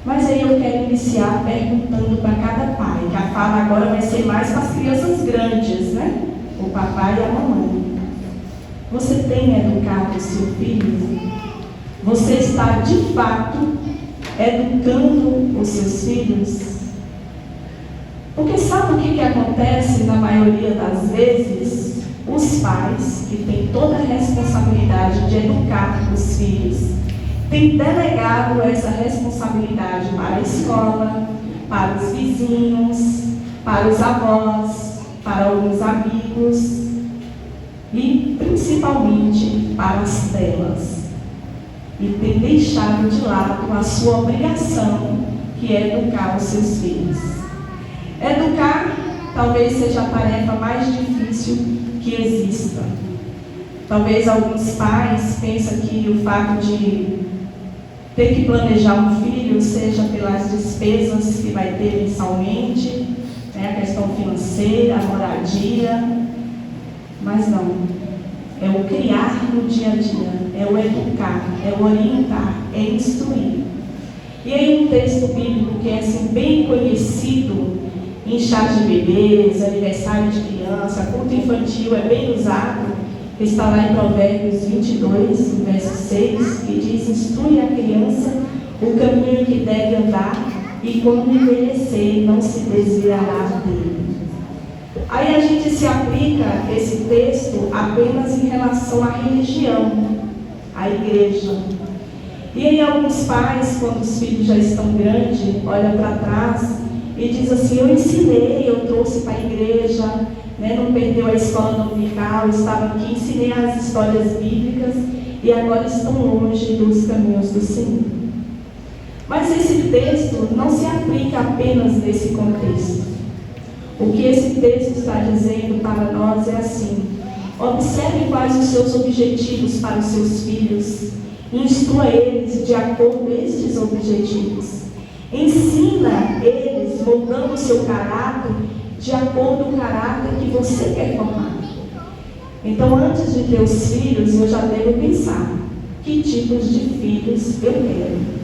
Mas aí eu quero iniciar perguntando para cada pai, que a fala agora vai ser mais para as crianças grandes, né? O papai e a mamãe. Você tem educado o seu filho? Você está, de fato, educando os seus filhos? Porque sabe o que acontece na maioria das vezes? Os pais, que têm toda a responsabilidade de educar os filhos, têm delegado essa responsabilidade para a escola, para os vizinhos, para os avós, para alguns amigos e principalmente para as telas. E tem deixado de lado a sua obrigação, que é educar os seus filhos. Educar talvez seja a tarefa mais difícil que exista. Talvez alguns pais pensem que o fato de ter que planejar um filho seja pelas despesas que vai ter mensalmente, né, a questão financeira, a moradia, mas não. É o criar no dia a dia, é o educar, é o orientar, é instruir. E aí um texto bíblico que é assim, bem conhecido em chá de bebês, aniversário de criança, culto infantil, é bem usado, está lá em Provérbios 22, verso 6, que diz: instrui a criança o caminho que deve andar, e quando envelhecer não se desviará dele. Aí a gente se aplica esse texto apenas em relação à religião, à igreja. E aí alguns pais, quando os filhos já estão grandes, olham para trás e diz assim: eu ensinei, eu trouxe para a igreja, né, não perdeu a escola dominical, estava aqui, ensinei as histórias bíblicas e agora estão longe dos caminhos do Senhor. Mas esse texto não se aplica apenas nesse contexto. O que esse texto está dizendo para nós é assim: observe quais os seus objetivos para os seus filhos, instrua eles de acordo com estes objetivos. Ensina eles moldando o seu caráter de acordo com o caráter que você quer formar. Então, antes de ter os filhos, eu já devo pensar: que tipos de filhos eu quero?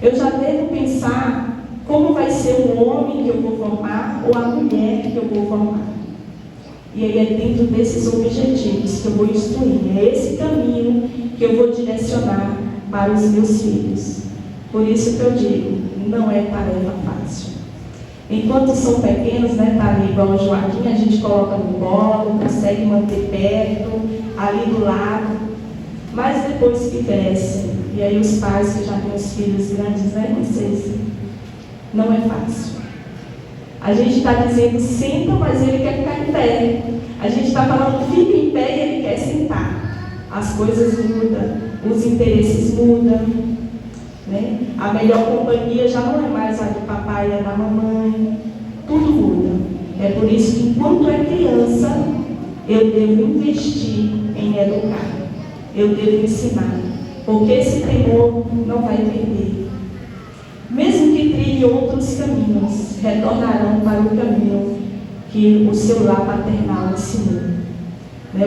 Eu já devo pensar como vai ser o homem que eu vou formar ou a mulher que eu vou formar. E aí é dentro desses objetivos que eu vou instruir, é esse caminho que eu vou direcionar para os meus filhos. Por isso que eu digo, não é tarefa fácil. Enquanto são pequenos, né, tá ali igual o Joaquim, a gente coloca no colo, consegue manter perto, ali do lado. Mas depois que crescem, e aí os pais que já têm os filhos grandes, né, vocês, não é fácil. A gente está dizendo senta, mas ele quer ficar em pé. A gente está falando fica em pé e ele quer sentar. As coisas mudam, os interesses mudam, né? A melhor companhia já não é mais a do papai e a da mamãe. Tudo muda. É por isso que enquanto é criança, eu devo investir em educar. Eu devo ensinar. Porque esse temor não vai perder. Mesmo que trilhe outros caminhos, retornarão para o caminho que o seu lar paternal ensinou.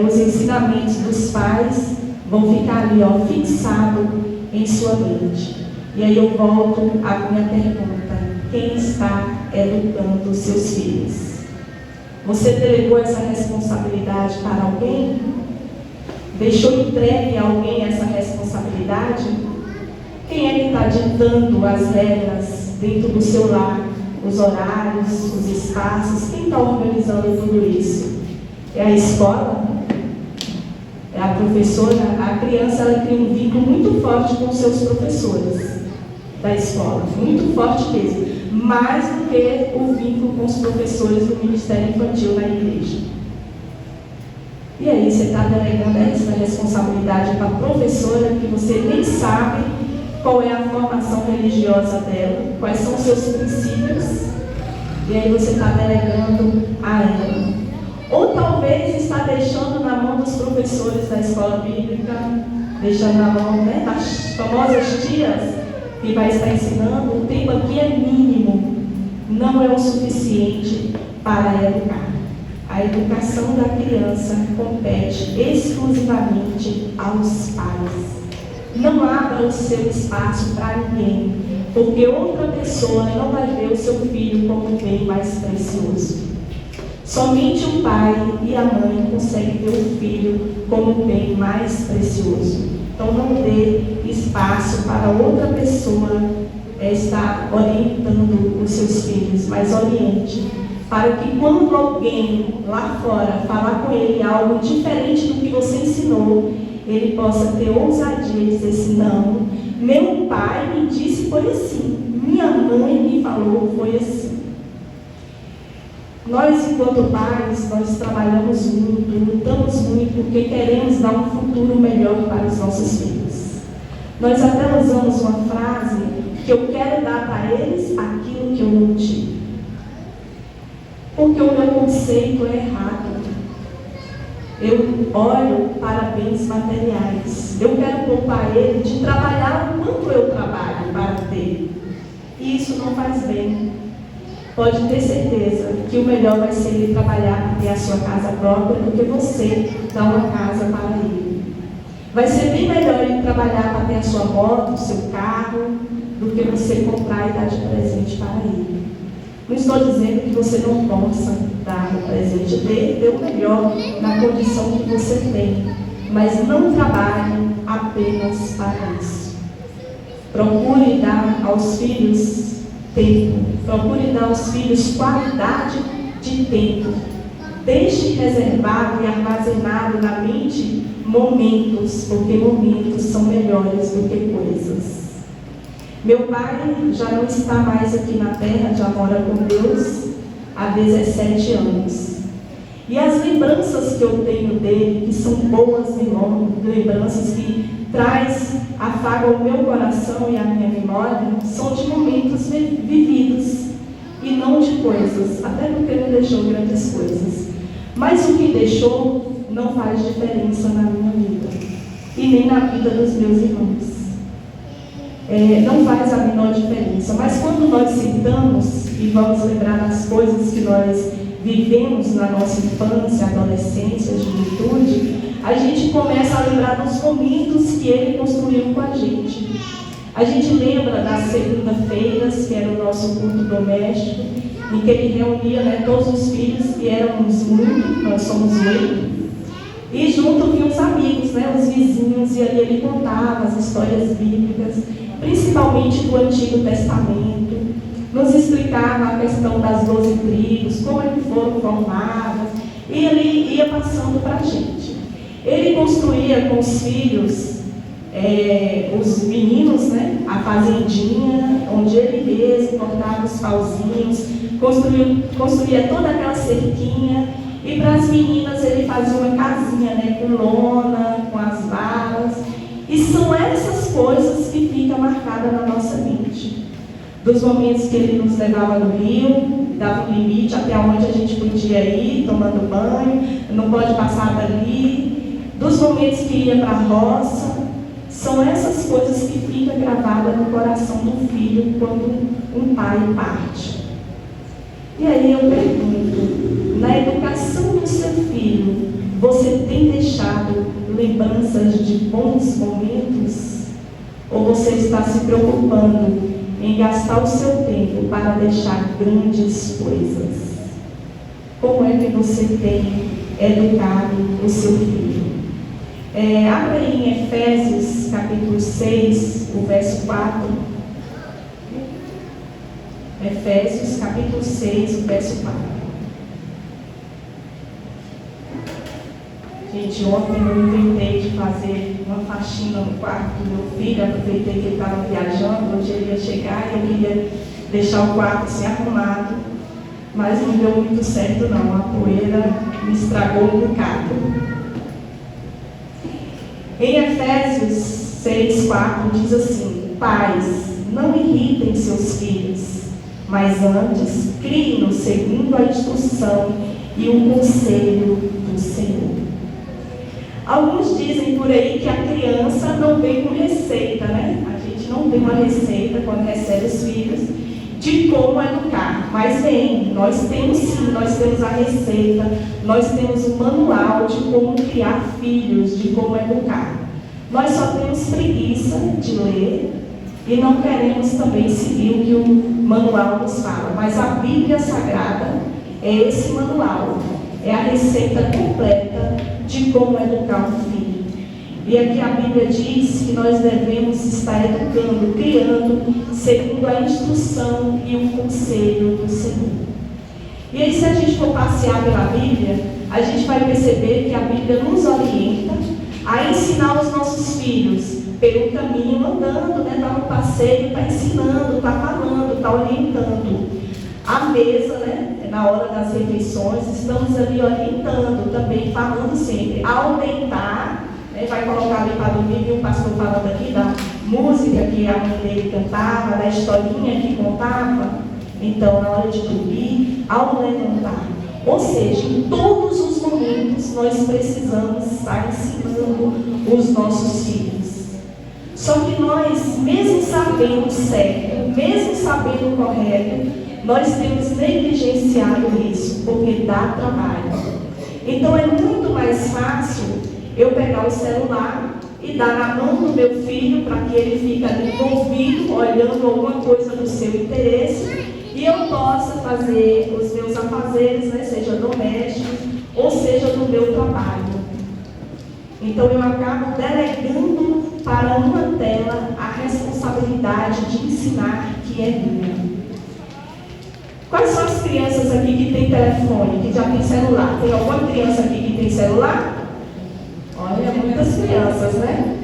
Os ensinamentos dos pais vão ficar ali, fixados em sua mente. E aí eu volto à minha pergunta: quem está educando os seus filhos? Você delegou essa responsabilidade para alguém? Deixou entregue a alguém essa responsabilidade? Quem é que está ditando as regras dentro do seu lar? Os horários, os espaços? Quem está organizando tudo isso? É a escola? É a professora? A criança, ela tem um vínculo muito forte com os seus professores da escola, muito forte mesmo, mais do que o vínculo com os professores do Ministério Infantil na igreja. E aí você está delegando essa responsabilidade para a professora que você nem sabe qual é a formação religiosa dela, quais são os seus princípios, e aí você está delegando a ela. Ou talvez está deixando na mão dos professores da escola bíblica, deixando na mão, né, das famosas tias, que vai estar ensinando. O tempo aqui é mínimo, não é o suficiente para educar. A educação da criança compete exclusivamente aos pais. Não abra o seu espaço para ninguém. porque outra pessoa não vai ver o seu filho como um bem mais precioso. Somente o pai e a mãe conseguem ver o filho como um bem mais precioso. Então não dê espaço para outra pessoa estar orientando os seus filhos, mas oriente, para que quando alguém lá fora falar com ele algo diferente do que você ensinou, ele possa ter ousadia e dizer assim: não, meu pai me disse foi assim, minha mãe me falou foi assim. Nós, enquanto pais, nós trabalhamos muito, lutamos muito, porque queremos dar um futuro melhor para os nossos filhos. Nós até usamos uma frase que eu quero dar para eles aquilo que eu não tive. Porque o meu conceito é errado. Eu olho para bens materiais. Eu quero poupar ele de trabalhar o quanto eu trabalho para ter. E isso não faz bem. Pode ter certeza que o melhor vai ser ele trabalhar para ter a sua casa própria do que você dar uma casa para ele. Vai ser bem melhor ele trabalhar para ter a sua moto, o seu carro, do que você comprar e dar de presente para ele. Não estou dizendo que você não possa dar o presente, dê o melhor na condição que você tem, mas não trabalhe apenas para isso. Procure dar aos filhos tempo, procure dar aos filhos qualidade de tempo. Deixe reservado e armazenado na mente momentos, porque momentos são melhores do que coisas. Meu pai já não está mais aqui na terra, já mora com Deus há 17 anos. E as lembranças que eu tenho dele, que são boas lembranças, que afagam o meu coração e a minha memória, são de momentos vividos e não de coisas, até porque não deixou grandes coisas. Mas o que deixou não faz diferença na minha vida e nem na vida dos meus irmãos. Não faz a menor diferença, mas quando nós sentamos e vamos lembrar das coisas que nós vivemos na nossa infância, adolescência, juventude, a gente começa a lembrar dos momentos que ele construiu com a gente. A gente lembra das segunda-feiras, que era o nosso culto doméstico, em que ele reunia todos os filhos, que éramos muito, nós somos 8, e junto vinham os amigos, os vizinhos, e ali ele contava as histórias bíblicas, principalmente do Antigo Testamento, nos explicava a questão das 12 tribos, como é que foram formadas, e ele ia passando para a gente. Ele construía com os filhos, os meninos, a fazendinha, onde ele mesmo cortava os pauzinhos, construía toda aquela cerquinha, e para as meninas ele fazia uma casinha, com lona, com as varas. E são essas coisas que ficam marcadas na nossa mente. Dos momentos que ele nos levava no rio, dava um limite até onde a gente podia ir, tomando banho, não pode passar dali. Dos momentos que ia para a roça, são essas coisas que ficam gravadas no coração do filho quando um pai parte. E aí eu pergunto, na educação do seu filho, você tem deixado lembranças de bons momentos? Ou você está se preocupando em gastar o seu tempo para deixar grandes coisas? Como é que você tem educado o seu filho? Abra aí em Efésios, capítulo 6, o verso 4. Efésios, capítulo 6, o verso 4. Gente, ontem eu inventei de fazer uma faxina no quarto do meu filho, aproveitei que ele estava viajando, hoje ele ia chegar e eu queria deixar o quarto assim arrumado, mas não deu muito certo não, a poeira me estragou um bocado. Em Efésios 6, 4 diz assim: pais, não irritem seus filhos, mas antes criem-nos segundo a instrução e o conselho do Senhor. Alguns dizem por aí que a criança não vem com receita, A gente não tem uma receita quando recebe os filhos de como educar, mas vem, nós temos sim, nós temos a receita, nós temos um manual de como criar filhos, de como educar. Nós só temos preguiça de ler e não queremos também se manual nos fala, mas a Bíblia Sagrada é esse manual, é a receita completa de como educar um filho. E aqui a Bíblia diz que nós devemos estar educando, criando, segundo a instrução e o conselho do Senhor. E aí, se a gente for passear pela Bíblia, a gente vai perceber que a Bíblia nos orienta a ensinar os nossos filhos pelo caminho, andando, né? Está no passeio, está ensinando, está falando, está orientando. A mesa, né? Na hora das refeições, estamos ali orientando também, falando sempre. Ao deitar, né? Vai colocar ali para dormir, viu o pastor falando aqui da música que a mãe dele cantava, da historinha que contava. Então, na hora de dormir, ao levantar. Ou seja, em todos os momentos, nós precisamos estar ensinando os nossos filhos. Só que nós, mesmo sabendo certo, mesmo sabendo o correto, nós temos negligenciado isso, porque dá trabalho. Então é muito mais fácil eu pegar o celular e dar na mão do meu filho para que ele fique ali envolvido, olhando alguma coisa do seu interesse, e eu possa fazer os meus afazeres, né, seja domésticos ou seja do meu trabalho. Então eu acabo delegando para uma tela a responsabilidade de ensinar que é minha. Quais são as crianças aqui que têm telefone, que já tem celular? Tem alguma criança aqui que tem celular? Olha, muitas crianças, né?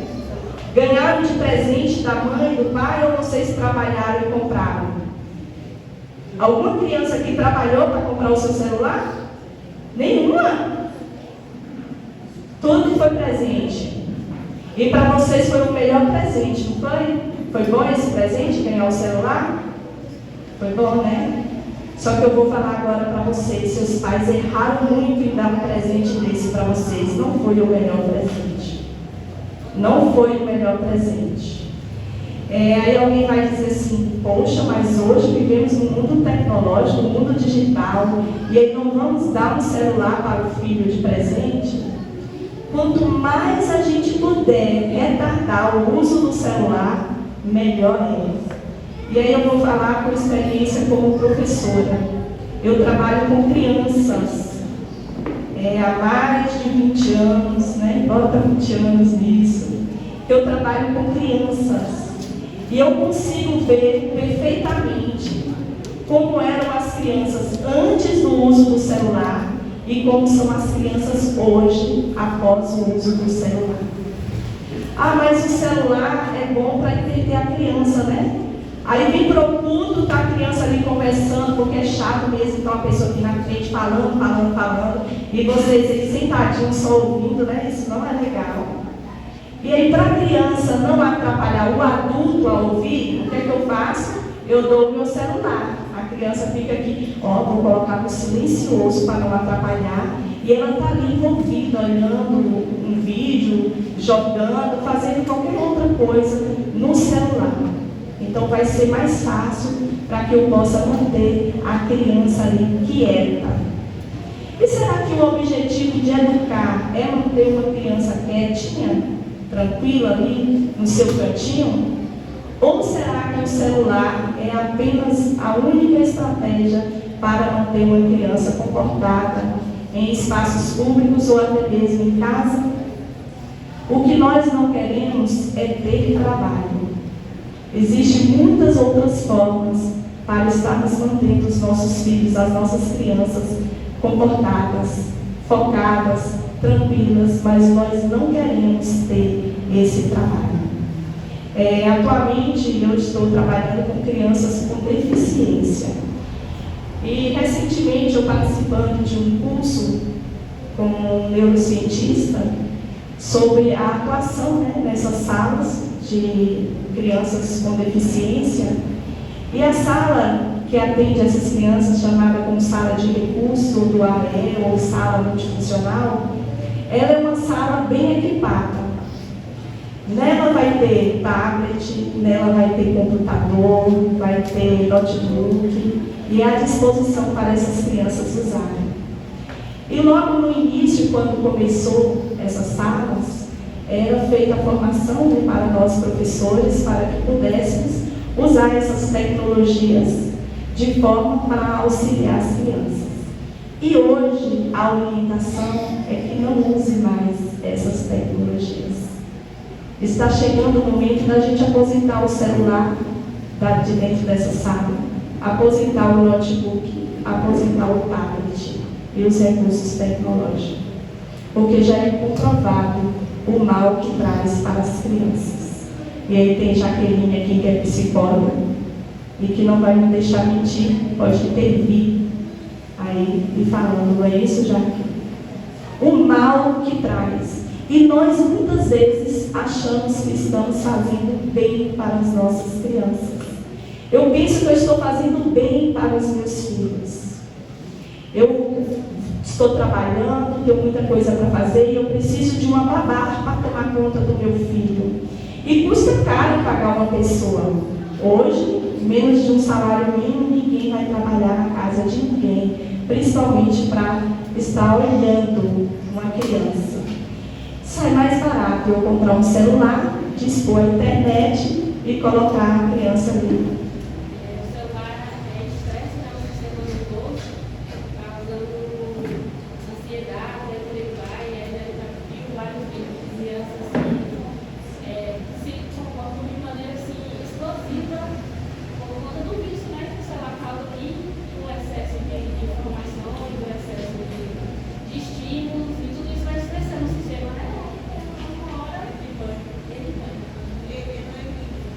Ganharam de presente da mãe, do pai, ou vocês trabalharam e compraram? Alguma criança aqui trabalhou para comprar o seu celular? Nenhuma? Tudo foi presente. E para vocês foi o melhor presente, não foi? Foi bom esse presente, ganhar o celular? Foi bom, né? Só que eu vou falar agora para vocês, seus pais erraram muito em dar um presente desse para vocês. Não foi o melhor presente. Não foi o melhor presente. Aí alguém vai dizer assim, poxa, mas hoje vivemos num mundo tecnológico, num mundo digital, e aí não vamos dar um celular para o filho de presente? Quanto mais a gente puder retardar o uso do celular, melhor é. E aí eu vou falar com experiência como professora. Eu trabalho com crianças há mais de 20 anos, né? Bota 20 anos nisso. Eu trabalho com crianças. E eu consigo ver perfeitamente como eram as crianças antes do uso do celular e como são as crianças hoje, após o uso do celular. Ah, mas o celular é bom para entender a criança, né? Aí vem para o culto, está a criança ali conversando, porque é chato mesmo, então a pessoa aqui na frente falando, e vocês aí sentadinhos só ouvindo, né? Isso não é legal. E aí, para a criança não atrapalhar o adulto a ouvir, o que é que eu faço? Eu dou o meu celular. A criança fica aqui, vou colocar no silencioso para não atrapalhar. E ela está ali envolvida, olhando um vídeo, jogando, fazendo qualquer outra coisa no celular. Então vai ser mais fácil para que eu possa manter a criança ali quieta. E será que o objetivo de educar é manter uma criança quietinha, tranquila ali no seu cantinho? Ou será que o celular é apenas a única estratégia para manter uma criança comportada em espaços públicos ou até mesmo em casa? O que nós não queremos é ter trabalho. Existem muitas outras formas para estarmos mantendo os nossos filhos, as nossas crianças comportadas, focadas, tranquilas, mas nós não queremos ter esse trabalho. Atualmente eu estou trabalhando com crianças com deficiência e recentemente eu participando de um curso com um neurocientista sobre a atuação, né, nessas salas de crianças com deficiência, e a sala que atende essas crianças, chamada como sala de recurso do AE ou sala multifuncional, ela é uma sala bem equipada. Nela vai ter tablet, nela vai ter computador, vai ter notebook, e é à disposição para essas crianças usarem. E logo no início, quando começou essas salas, era feita a formação para nós professores, para que pudéssemos usar essas tecnologias de forma para auxiliar as crianças. E hoje a orientação é que não use mais essas tecnologias. Está chegando o momento da gente aposentar o celular de dentro dessa sala, aposentar o notebook, aposentar o tablet e os recursos tecnológicos, porque já é comprovado o mal que traz para as crianças. E aí tem Jaqueline aqui, que é psicóloga, e que não vai me deixar mentir, pode intervir aí e falando, não é isso, Jaqueline? O mal que traz. E nós muitas vezes achamos que estamos fazendo bem para as nossas crianças. Eu penso que eu estou fazendo bem para os meus filhos. Eu estou trabalhando, tenho muita coisa para fazer e eu preciso de uma babá para tomar conta do meu filho. E custa caro pagar uma pessoa. Hoje, menos de um salário mínimo, ninguém vai trabalhar na casa de ninguém, principalmente para estar olhando uma criança. Sai mais barato eu comprar um celular, dispor a internet e colocar a criança ali. O celular é estresse, né? Você chegou no bolso, causando ansiedade, vai, vários vídeos de crianças se comportam de maneira assim, explosiva por conta do vício, né? Que o celular causa ali, o excesso de informações, o excesso de estímulos, e tudo isso vai expressando o sistema, né?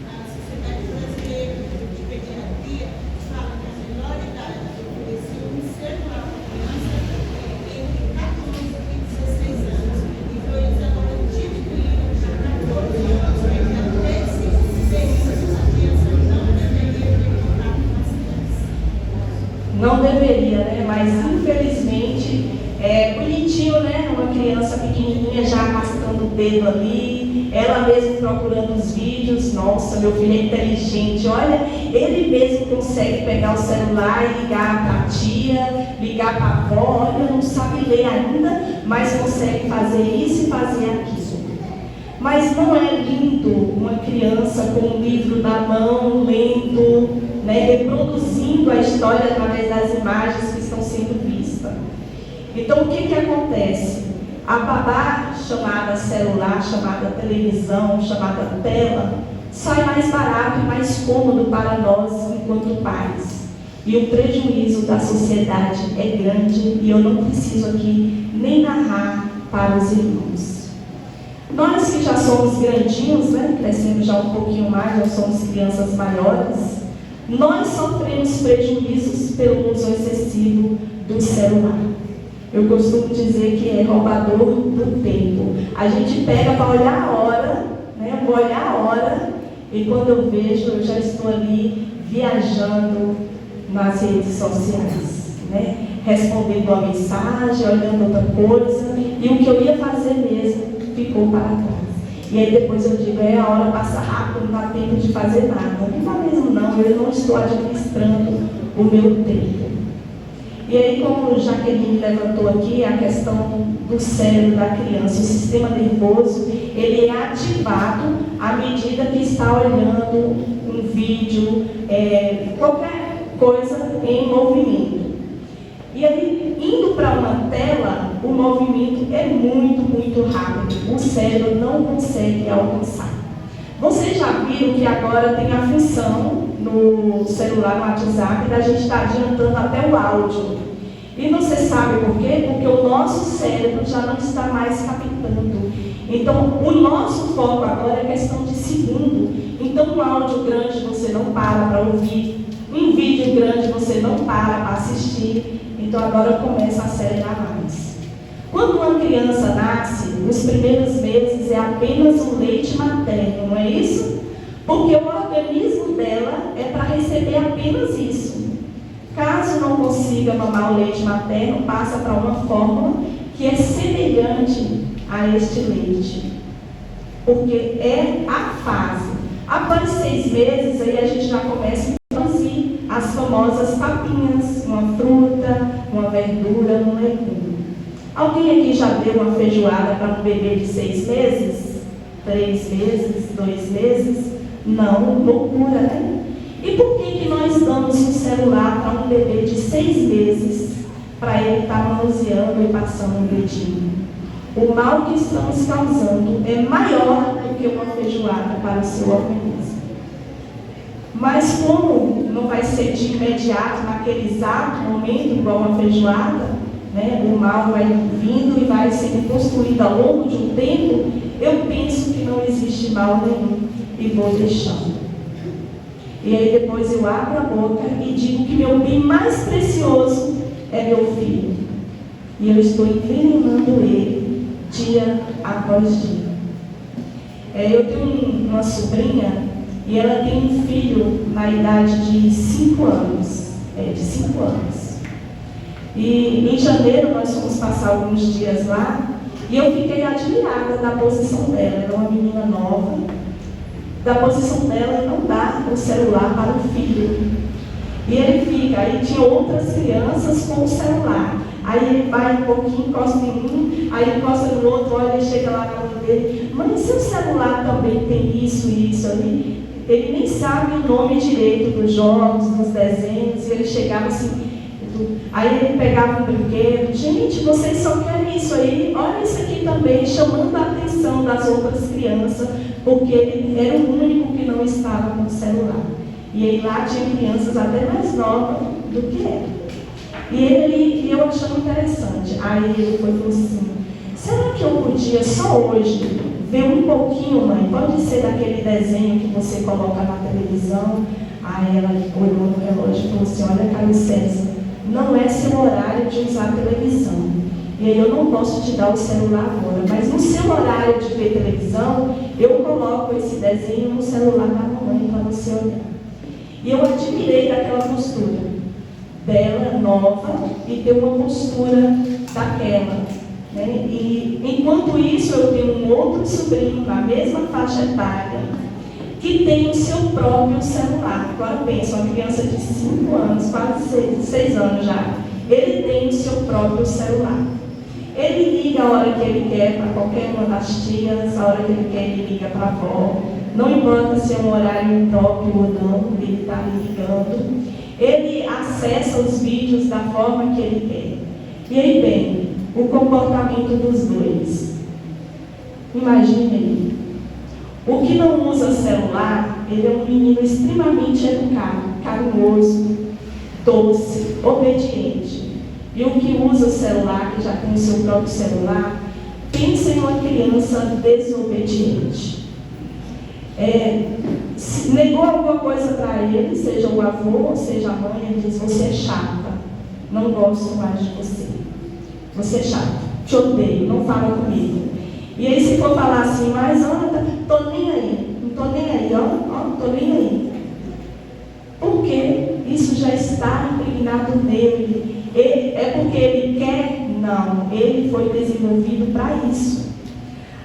A Sociedade Brasileira de Pediatria fala que a melhor idade de oferecer um celular para criança é entre 14 e 16 anos. Então, eles agora diminuíram para 14 anos, porque até esses 16 anos a criança não deveria ter contato com as crianças. Não deveria, né? Mas infelizmente é bonitinho, né? Uma criança pequenininha já arrastando o dedo ali, ela mesma procurando os vídeos. Nossa, meu filho é inteligente, olha, ele mesmo consegue pegar o celular e ligar para a tia, ligar para a avó, olha, não sabe ler ainda, mas consegue fazer isso e fazer aquilo. Mas não é lindo uma criança com um livro na mão, lendo, né, reproduzindo a história através das imagens que estão sendo vistas. Então, o que acontece? A babá, chamada celular, chamada televisão, chamada tela, sai mais barato e mais cômodo para nós enquanto pais. E o prejuízo da sociedade é grande e eu não preciso aqui nem narrar para os irmãos. Nós que já somos grandinhos, né, crescemos já um pouquinho mais, já somos crianças maiores, nós sofremos prejuízos pelo uso excessivo do celular. Eu costumo dizer que é roubador do tempo. A gente pega para olhar a hora, né? Vou olhar a hora e quando eu vejo, eu já estou ali viajando nas redes sociais, né? Respondendo uma mensagem, olhando outra coisa, e o que eu ia fazer mesmo ficou para trás. E aí depois eu digo, a hora passa rápido, não dá tempo de fazer nada. Não dá mesmo não, eu não estou administrando o meu tempo. E aí, como Jaqueline levantou aqui, a questão do cérebro da criança, o sistema nervoso, ele é ativado à medida que está olhando um vídeo, qualquer coisa em movimento. E aí, indo para uma tela, o movimento é muito, muito rápido. O cérebro não consegue alcançar. Vocês já viram que agora tem a função no celular, no WhatsApp, da gente estar adiantando até o áudio. E você sabe por quê? Porque o nosso cérebro já não está mais captando. Então, o nosso foco agora é questão de segundo. Então, um áudio grande você não para ouvir. Um vídeo grande você não para assistir. Então, agora começa a acelerar mais. Quando uma criança nasce, os primeiros meses é apenas um leite materno, não é isso? Porque o organismo dela é para receber apenas isso. Caso não consiga mamar o leite materno, passa para uma fórmula que é semelhante a este leite. Porque é a fase. Após 6 meses, aí a gente já começa a introduzir as famosas papinhas, uma fruta, uma verdura, um legume. Alguém aqui já deu uma feijoada para um bebê de 6 meses? 3 meses? 2 meses? Não, loucura, né? E por que nós damos um celular para um bebê de 6 meses para ele estar manuseando e passando um dedinho? O mal que estamos causando é maior do que uma feijoada para o seu organismo. Mas como não vai ser de imediato, naquele exato momento, igual uma feijoada, né? O mal vai vindo e vai sendo construído ao longo de um tempo, eu penso que não existe mal nenhum e vou deixando. E aí depois eu abro a boca e digo que meu bem mais precioso é meu filho. E eu estou envenenando ele dia após dia. Eu tenho uma sobrinha e ela tem um filho na idade de 5 anos. De 5 anos. E em janeiro nós fomos passar alguns dias lá e eu fiquei admirada da posição dela. Ela é uma menina nova. Da posição dela não dá o celular para o filho. E ele fica, aí tinha outras crianças com o celular. Aí ele vai um pouquinho, encosta em um, aí encosta no outro, olha e chega lá na mão dele. Mãe, seu celular também tem isso e isso ali? Ele nem sabe o nome direito dos jogos, dos desenhos, e ele chegava assim, aí ele pegava um brinquedo. Gente, vocês só querem isso aí? Olha isso aqui também, chamando a atenção das outras crianças, porque ele era o único que não estava com o celular. E aí lá tinha crianças até mais novas do que ele. E eu achando interessante. Aí ele foi e falou assim, será que eu podia só hoje ver um pouquinho, mãe? Pode ser daquele desenho que você coloca na televisão? Aí ela olhou no relógio e falou assim, olha, Carlos César, não é seu horário de usar a televisão. E aí eu não posso te dar o celular agora, mas no seu horário de ver televisão, eu coloco esse desenho no celular da mamãe para você olhar. E eu admirei daquela postura dela, nova, e ter uma postura daquela. Né? E enquanto isso, eu tenho um outro sobrinho na mesma faixa etária que tem o seu próprio celular. Agora pensa, uma criança de 5 anos, quase 6 anos já, ele tem o seu próprio celular. Ele liga a hora que ele quer para qualquer uma das tias, a hora que ele quer, ele liga para a avó. Não importa se é um horário próprio ou não, ele está ligando. Ele acessa os vídeos da forma que ele quer. E aí vem o comportamento dos dois. Imagine aí. O que não usa celular, ele é um menino extremamente educado, carinhoso, doce, obediente. E o que usa o celular, que já tem o seu próprio celular, pensa em uma criança desobediente. Se negou alguma coisa para ele, seja o avô, seja a mãe, ele diz, você é chata, não gosto mais de você. Você é chato, te odeio, não fala comigo. E aí se for falar assim, mas anda, tô nem aí, não tô nem aí, ó, tô nem aí. Porque isso já está impregnado nele. É porque ele quer? Não, ele foi desenvolvido para isso.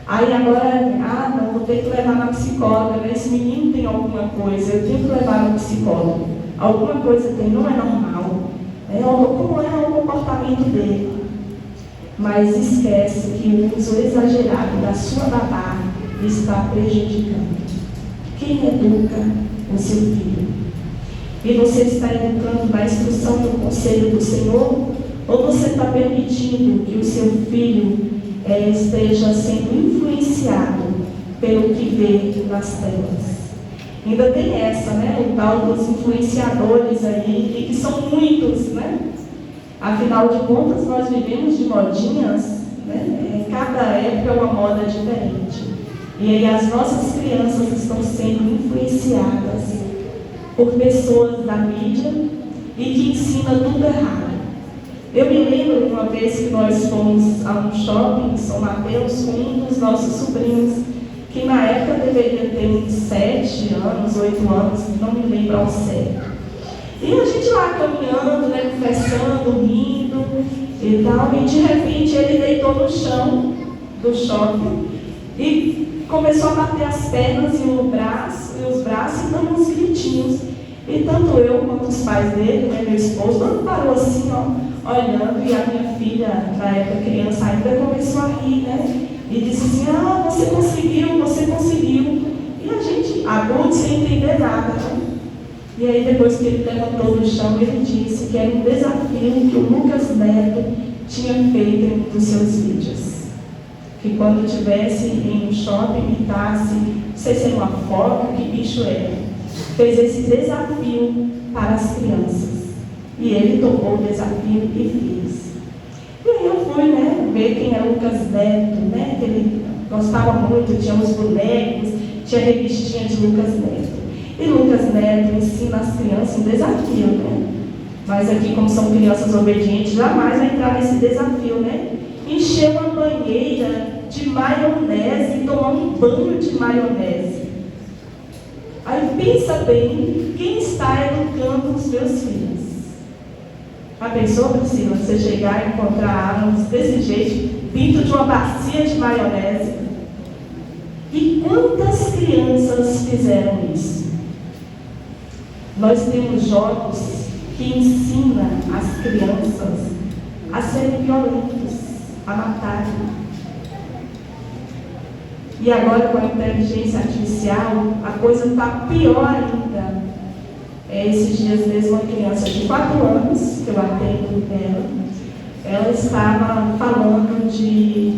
Aí agora, não, vou ter que levar na psicóloga, né? Esse menino tem alguma coisa, eu tenho que levar no psicólogo. Alguma coisa tem, não é normal. Como é o comportamento dele? Mas esquece que o uso exagerado da sua babá está prejudicando. Quem educa o seu filho? E você está educando na instrução do conselho do Senhor? Ou você está permitindo que o seu filho esteja sendo influenciado pelo que vê nas telas? Ainda tem essa, né? O tal dos influenciadores aí, e que são muitos, né? Afinal de contas, nós vivemos de modinhas, né? Cada época é uma moda diferente. E aí as nossas crianças estão sendo influenciadas por pessoas da mídia e que ensinam tudo errado. Eu me lembro de uma vez que nós fomos a um shopping em São Mateus com um dos nossos sobrinhos, que na época deveria ter uns 7 anos, 8 anos, não me lembro ao certo. E a gente lá caminhando, né, conversando, rindo e tal, e de repente ele deitou no chão do shopping e começou a bater as pernas e os braços e dando uns gritinhos. E tanto eu quanto os pais dele, né, meu esposo, todo parou assim, ó, olhando, e a minha filha, na época criança ainda, começou a rir, né? E disse assim, você conseguiu, você conseguiu. E a gente, adulto, sem entender nada, né? E aí, depois que ele levantou do chão, ele disse que era um desafio que o Lucas Neto tinha feito em um dos seus vídeos. Que quando estivesse em um shopping, imitasse, não sei se era uma foca, que bicho era. Fez esse desafio para as crianças. E ele topou o desafio e fez. E aí eu fui, ver quem era o Lucas Neto, que ele gostava muito, tinha os bonecos, tinha a revistinha de Lucas Neto. E Lucas Neto ensina as crianças um desafio, Mas aqui, como são crianças obedientes, jamais vai entrar nesse desafio, Encher uma banheira de maionese e tomar um banho de maionese. Aí pensa bem, quem está educando os meus filhos? A pensou, Priscila, você chegar e encontrar Arons desse jeito, dentro de uma bacia de maionese? E quantas crianças fizeram isso? Nós temos jogos que ensinam as crianças a serem violentos, a matarem. E agora, com a inteligência artificial, a coisa está pior ainda. Esses dias mesmo, uma criança de 4 anos, que eu atendo ela estava falando de,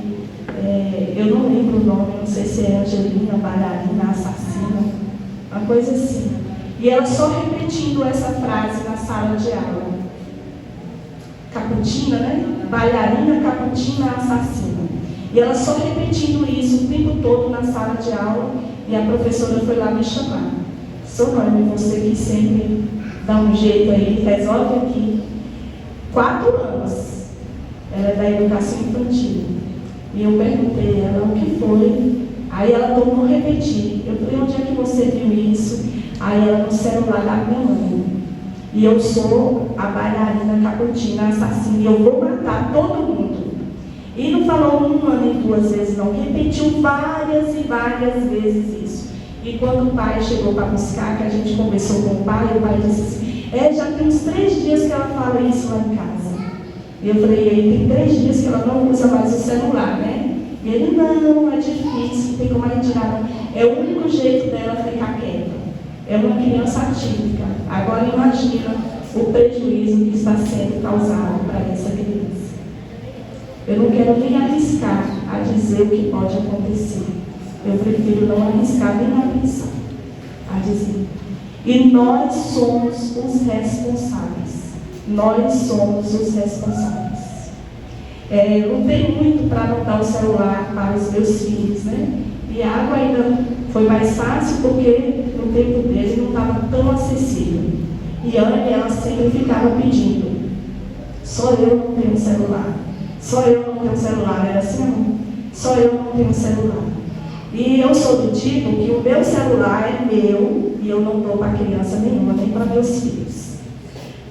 eu não lembro o nome, não sei se é Angelina, bailarina, assassina, uma coisa assim. E ela só repetindo essa frase na sala de aula. Caputina, Bailarina, caputina, assassina. E ela só repetindo isso o tempo todo na sala de aula, e a professora foi lá me chamar. Socorro, você que sempre dá um jeito aí, resolve aqui. 4 anos. Ela é da educação infantil. E eu perguntei a ela o que foi. Aí ela tornou a repetir. Eu falei, onde é que você viu isso? Aí ela no celular da minha mãe. E eu sou a bailarina caputina assassina. E eu vou matar todo mundo. E não falou 1 nem 2 vezes, não. Repetiu várias e várias vezes isso. E quando o pai chegou para buscar, que a gente conversou com o pai disse assim, já tem uns 3 dias que ela fala isso lá em casa. E eu falei, tem 3 dias que ela não usa mais o celular, E ele, não, é difícil, não tem como a gente tirar. É o único jeito dela ficar quieta. É uma criança atípica. Agora imagina o prejuízo que está sendo causado para essa criança. Eu não quero nem arriscar a dizer o que pode acontecer. Eu prefiro não arriscar nem arriscar a dizer. E nós somos os responsáveis. Nós somos os responsáveis. Lutei muito para não dar o celular para os meus filhos, E a água ainda foi mais fácil porque no tempo dele não estava tão acessível. E a Anne, ela sempre ficava pedindo, só eu não tenho celular. Só eu não tenho celular. Era assim, não? Só eu não tenho celular. E eu sou do tipo que o meu celular é meu e eu não dou para criança nenhuma, nem para meus filhos.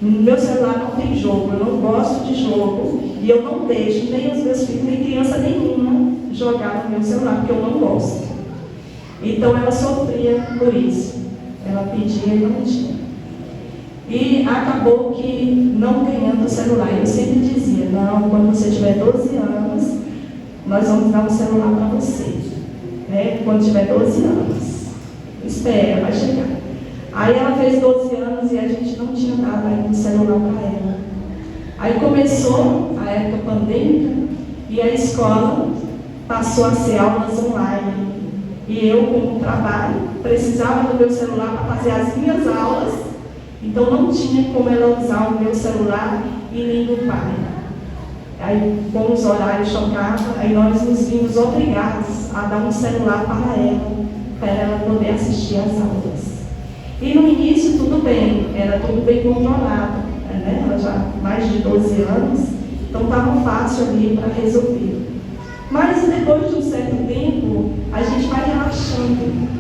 No meu celular não tem jogo, eu não gosto de jogo e eu não deixo nem os meus filhos, nem criança nenhuma jogar no meu celular, porque eu não gosto. Então ela sofria por isso. Ela pedia e não tinha. E acabou que não ganhando o celular. Eu sempre dizia, não, quando você tiver 12 anos, nós vamos dar um celular para você. Quando tiver 12 anos. Espera, vai chegar. Aí ela fez 12 anos e a gente não tinha dado ainda um celular para ela. Aí começou a época pandêmica e a escola passou a ser aulas online. E eu, como trabalho, precisava do meu celular para fazer as minhas aulas, então não tinha como ela usar o meu celular e nem do pai. Aí, como os horários chocavam, aí nós nos vimos obrigados a dar um celular para ela poder assistir às aulas. E no início tudo bem, era tudo bem controlado, Ela já mais de 12 anos, então estava fácil ali para resolver. Mas depois de um certo tempo, a gente vai relaxando.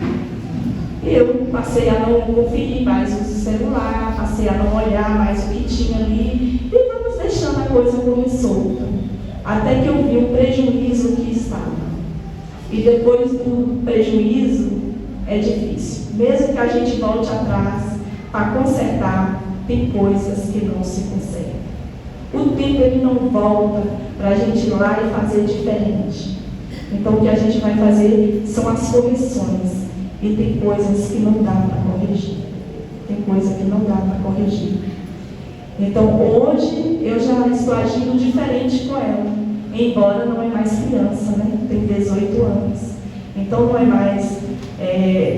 Eu passei a não conferir mais o celular, passei a não olhar mais o que tinha ali, e vamos deixando a coisa correr solta. Até que eu vi o prejuízo que estava. E depois do prejuízo, é difícil. Mesmo que a gente volte atrás para consertar, tem coisas que não se consertam. O tempo ele não volta para a gente ir lá e fazer diferente. Então o que a gente vai fazer são as correções. E tem coisas que não dá para corrigir. tem coisa que não dá para corrigir. Então, hoje, eu já estou agindo diferente com ela, embora não é mais criança, né? Tem 18 anos. Então, não é mais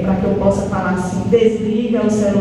para que eu possa falar assim, desliga o celular.